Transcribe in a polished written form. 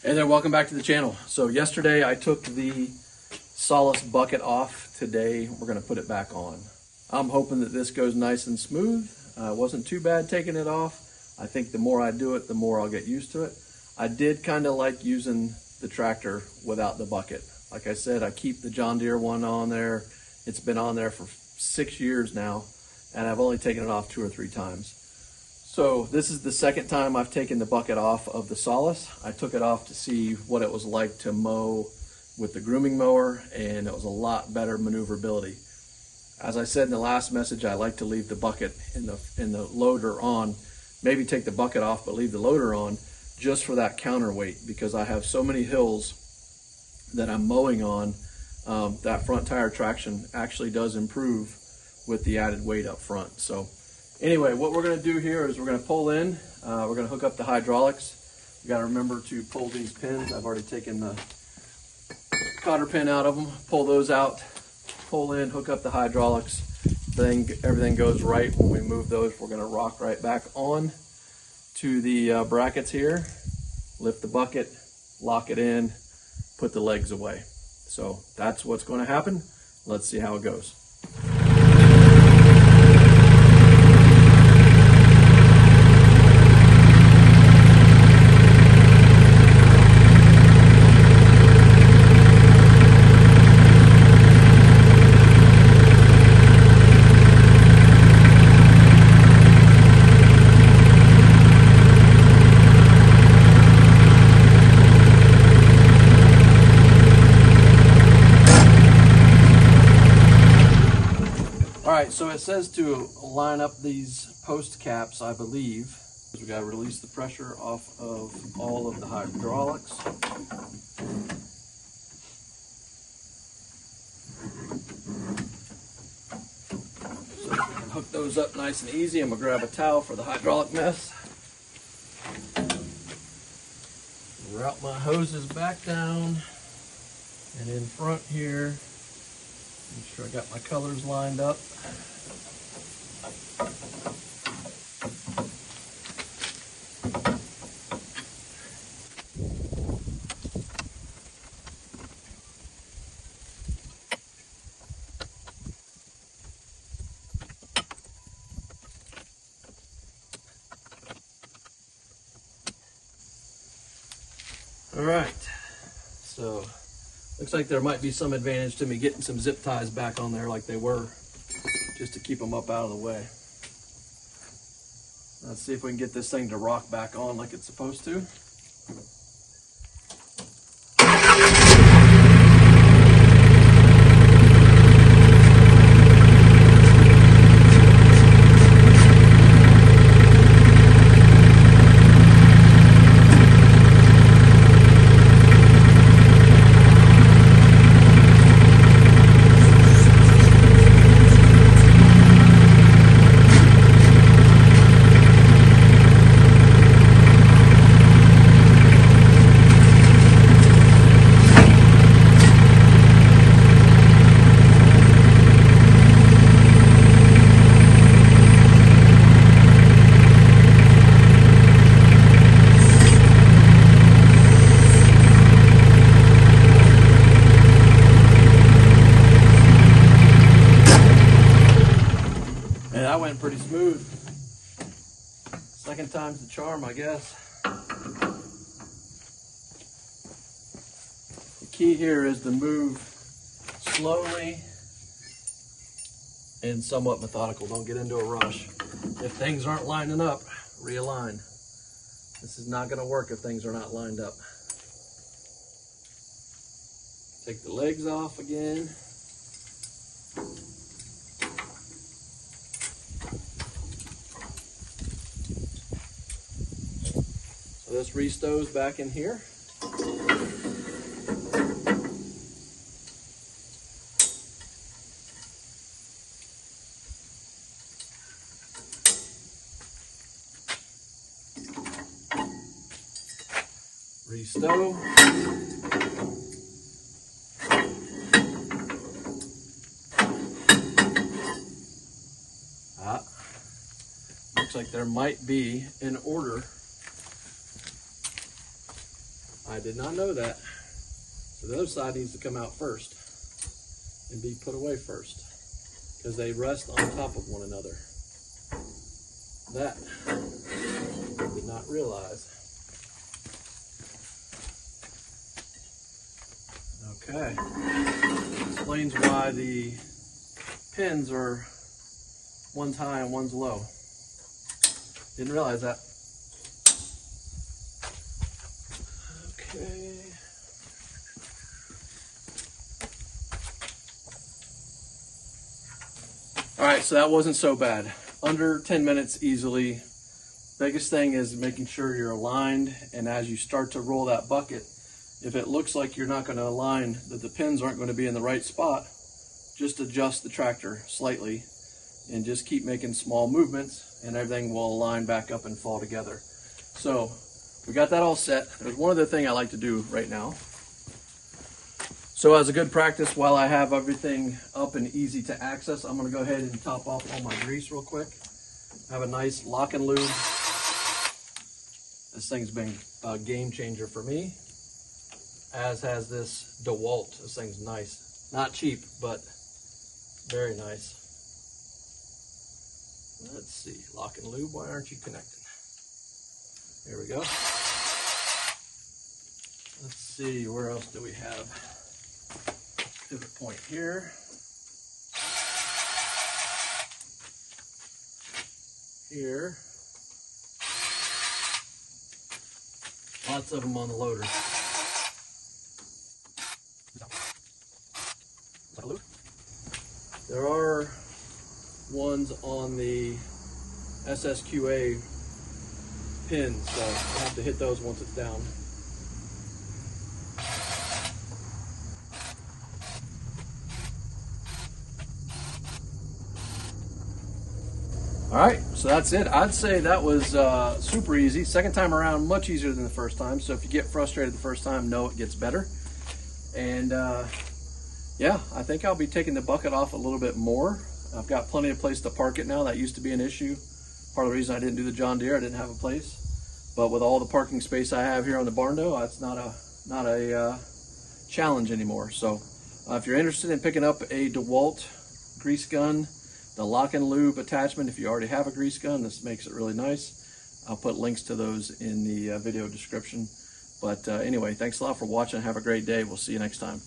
Hey there, welcome back to the channel. So yesterday I took the SOLIS bucket off. Today we're going to put it back on. I'm hoping that this goes nice and smooth. It wasn't too bad taking it off. I think the more I do it, the more I'll get used to it. I did kind of like using the tractor without the bucket. Like I said, I keep the John Deere one on there. It's been on there for 6 years now, and I've only taken it off 2 or 3 times. So this is the second time I've taken the bucket off of the SOLIS. I took it off to see what it was like to mow with the grooming mower, and it was a lot better maneuverability. As I said in the last message, I like to leave the bucket in the loader on, maybe take the bucket off but leave the loader on just for that counterweight, because I have so many hills that I'm mowing on. That front tire traction actually does improve with the added weight up front. So anyway, what we're going to do here is we're going to pull in, we're going to hook up the hydraulics. You got to remember to pull these pins. I've already taken the cotter pin out of them. Pull those out, pull in, hook up the hydraulics. Then everything goes right. When we move those, we're going to rock right back on to the brackets here, lift the bucket, lock it in, put the legs away. So that's what's going to happen. Let's see how it goes. Alright, so it says to line up these post caps, I believe. We got to release the pressure off of all of the hydraulics. So we can hook those up nice and easy. I'm going to grab a towel for the hydraulic mess. Route my hoses back down, and in front here, make sure I got my colors lined up. All right, so looks like there might be some advantage to me getting some zip ties back on there like they were, just to keep them up out of the way. Let's see if we can get this thing to rock back on like it's supposed to. That went pretty smooth. Second time's the charm, I guess. The key here is to move slowly and somewhat methodical. Don't get into a rush. If things aren't lining up, realign. This is not going to work if things are not lined up. Take the legs off again. This restows back in here. Restow. Looks like there might be an order. I did not know that. So the other side needs to come out first and be put away first, because they rest on top of one another. That I did not realize. Okay, explains why the pins are one's high and one's low. Didn't realize that. Okay. All right, so that wasn't so bad. Under 10 minutes easily. Biggest thing is making sure you're aligned, and as you start to roll that bucket, if it looks like you're not going to align, that the pins aren't going to be in the right spot, just adjust the tractor slightly and just keep making small movements, and everything will align back up and fall together. So we got that all set. There's one other thing I like to do right now. So as a good practice, while I have everything up and easy to access, I'm going to go ahead and top off all my grease real quick. I have a nice lock and lube. This thing's been a game changer for me, as has this DeWalt. This thing's nice. Not cheap, but very nice. Let's see, lock and lube, why aren't you connected? There we go. Let's see, where else do we have? Pivot point here. Here. Lots of them on the loader. There are ones on the SSQA pins, so I have to hit those once it's down. All right, so that's it. I'd say that was super easy. Second time around, much easier than the first time. So if you get frustrated the first time, know it gets better. And yeah, I think I'll be taking the bucket off a little bit more. I've got plenty of place to park it now. That used to be an issue. Part of the reason I didn't do the John Deere, I didn't have a place. But with all the parking space I have here on the barn door, it's not a challenge anymore. So if you're interested in picking up a DeWalt grease gun, the lock and lube attachment, if you already have a grease gun, this makes it really nice. I'll put links to those in the video description. But anyway, thanks a lot for watching. Have a great day. We'll see you next time.